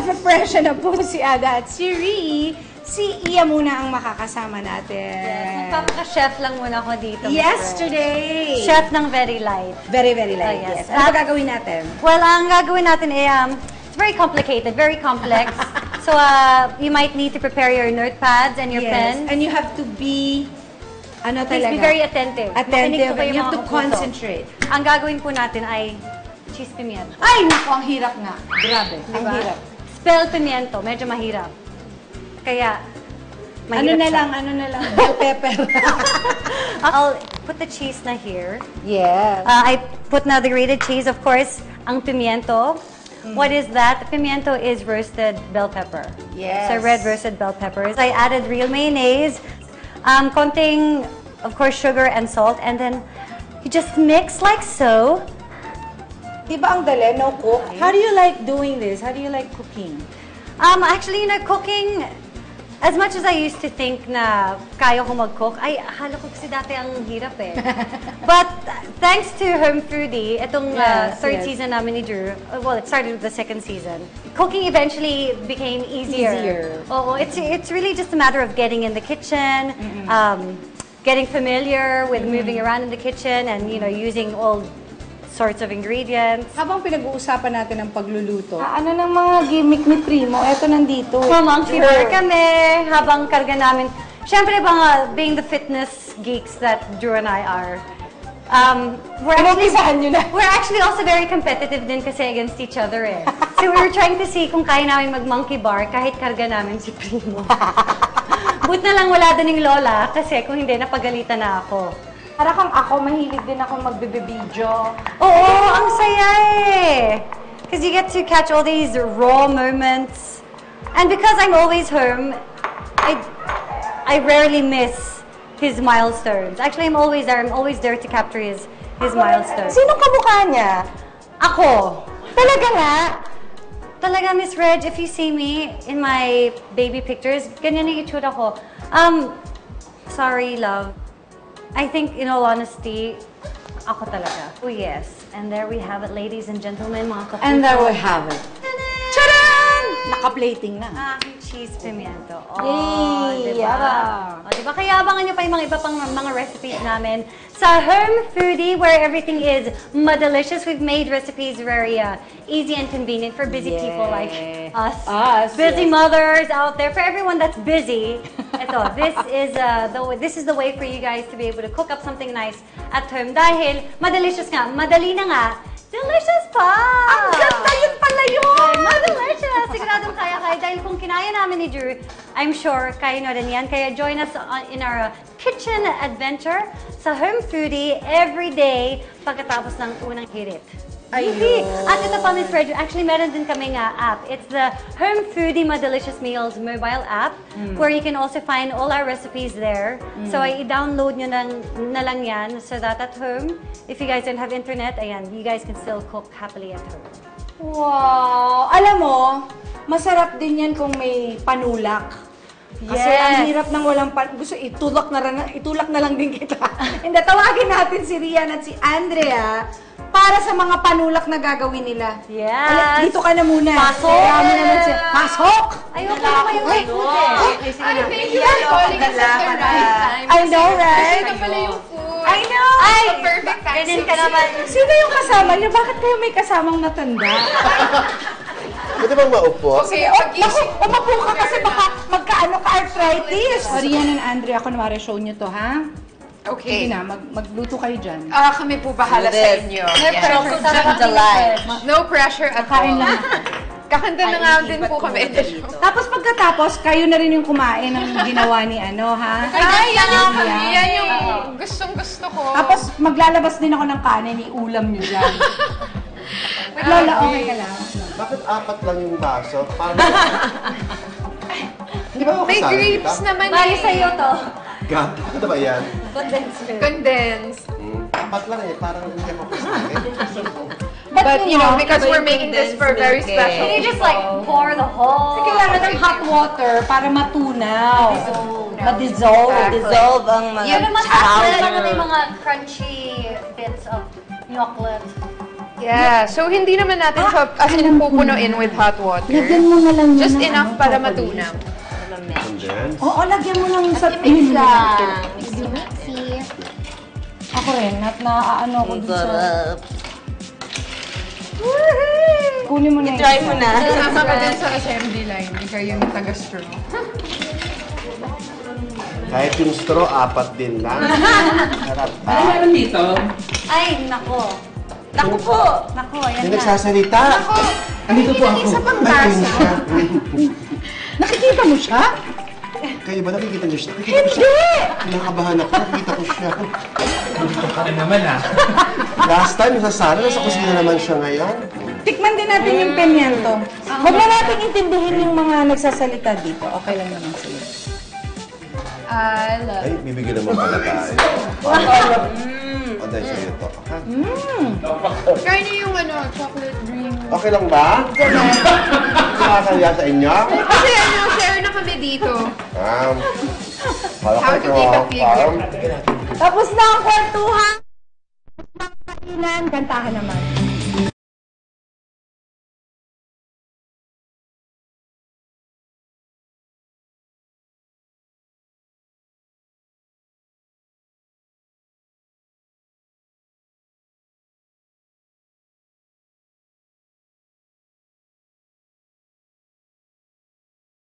nagpe-pressure na po si Ada at si Ree, si Iya muna ang makakasama natin. Yes, magpapaka-chef lang muna ako dito. Yesterday! Chef ng very light. Very, very light, Oh, yes. yes. Ano ba gagawin natin? Well, ang gagawin natin ay, it's very complicated, very complex. So, you might need to prepare your notepads and your pen. And you have to be, ano Please talaga? be very attentive. Attentive, Makinig po kayo, you have mga to kapuso. concentrate. Ang gagawin po natin ay cheese pimiento. Ay, naku, ang hirap nga. Grabe, ang Diba? hirap. Spell pimiento, medyo mahirap. Kaya, mahirap siya. Ano na lang, bell pepper. I'll put the cheese na here. Yes. I put now the grated cheese, of course, ang pimiento. What is that? Pimiento is roasted bell pepper. Yes. So red roasted bell peppers. I added real mayonnaise, konting, of course, sugar and salt, and then you just mix like so. Di ba ang dali, no cook? How do you like doing this? How do you like cooking? Actually, you know, cooking, as much as I used to think na kaya ko mag-cook, ay, akala ko kasi dati ang hirap eh. But thanks to Home Foodie, itong third season namin ni Drew, well, it started with the second season. Cooking eventually became easier. Oo, it's really just a matter of getting in the kitchen, getting familiar with moving around in the kitchen, and you know, using all sorts of ingredients. Habang pinag-uusapan natin ang pagluluto, ano ng mga gimmick ni Primo? Eto nandito. Monkey bar kami, habang karga namin. Siyempre, being the fitness geeks that Drew and I are, we're actually also very competitive din kasi against each other eh. So we were trying to see kung kaya namin mag-monkey bar kahit karga namin si Primo. But na lang wala din yung lola kasi kung hindi, napagalitan na ako. Para kang ako, mahilig din ako magbe-video. Oo, ang saya eh. Because you get to catch all these raw moments. And because I'm always home, I rarely miss his milestones. Actually, I'm always there. I'm always there to capture his milestones. Sino kamukha niya? Ako. Talaga nga? Talaga, Miss Reg, if you see me in my baby pictures, ganyan yung itsura ko. Sorry, love. I think, in all honesty, ako talaga. Oh, yes. And there we have it, ladies and gentlemen, mga kapuso. And there we have it. Charan! Naka-plating na. Cheese pimiento. Oh, Yay! diba? Oh, diba? Kaya abangan nyo pa yung mga iba pang mga recipes namin sa Home Foodie, where everything is delicious. We've made recipes very easy and convenient for busy people like us. Busy mothers out there. For everyone that's busy, this is the way for you guys to be able to cook up something nice at home. Dahil madelicious nga, madali na nga, delicious pa! Ang ganda yun pala yun! Delicious! Siguradong kaya. Dahil kung kinaya namin ni Drew, I'm sure kaya nyo rin yan. Kaya join us in our kitchen adventure sa Home Foodie every day pagkatapos ng unang hirit. Ayun. At ito pa, Miss Reg, actually meron din kaming app. It's the Home Foodie Delicious Meals mobile app where you can also find all our recipes there. So i-download nyo na lang yan so that at home, if you guys don't have internet, ayan, you guys can still cook happily at home. Wow! Alam mo, masarap din yan kung may panulak. Kasi ang hirap ng walang gusto itulak na lang din kita. Hindi, tawagin natin si Rian at si Andrea para sa mga panulak na gagawin nila. Yes! Dito ka na muna. Pasok! Kaya mo naman siya. Pasok! Ayoko naman yung may food eh. Ay, thank you for calling us at the right time. I know, right? Ito pala yung food. I know! Ay! Perfect time. Ganyan ka naman. Sino yung kasama niyo? Bakit kayo may kasamang matanda? Pwede bang maupo? Okay, Naku, umapo ka kasi baka magkaano ka arthritis. O Rian and Andrea, kunwari show niyo to, ha? Okay. Sige na, magluto kayo dyan. Kami po bahala sa inyo. No pressure at all. Kain lang. Kakanta na nga din po kami. Tapos pagkatapos, kayo na rin yung kumain ng ginawa ni ano, ha? Ay, yan yung gustong-gusto ko. Tapos maglalabas din ako ng kanin, iulam nyo dyan. Lola, okay ka lang? Bakit apat lang yung baso? Parang... Hindi ba ako May kasali grapes kita? naman Bali sa'yo to. Gab? Ano ba yan? Condense. Apat lang eh. Parang hindi ako kasali. But you know, because we're making this for very special. Can you just like pour the whole... Kailangan ng hot water para matunaw. Ma-dissolve. Dissolve ang mga Yun naman powder. naman yung mga crunchy bits of chocolate. Yeah, so hindi naman natin siya as in pupunuin with hot water. Lagyan mo na lang Just ng enough ano, para propolis. matunaw. And then, Oo, lagyan mo lang sa... Mix lang. Mixy. Ako rin, naaano ako dun sa... Kunin mo na yun. Try mo na. Kasama ka din sa assembly line, ikaw yung taga-straw. kahit yung straw, 4 din lang. Sarap pa. Ano meron dito? Ay, nako. Nako po. Nako, yan May na. nagsasalita. Andito po ako. Ay, yun siya. Nakikita mo siya? Kayo ba nakikita niyo siya? Nakikita ko siya. Kinakabahan ako. Nakikita ko siya. Ano naman ah. Last time, sa Sara, nasa kusina naman siya ngayon. Tikman din natin yung pimiento. Huwag na natin intindihin yung mga nagsasalita dito. Okay lang naman sila. I love Ay, bibigyan naman pala tayo. O, dahil sa'yo ito. Ha? Try niyo yung chocolate dream. Okay lang ba? Nakakaya sa inyo? Kasi share na kami dito. Kala How ko to take a figure. Tapos na ang kwentuhan. Kantahan naman.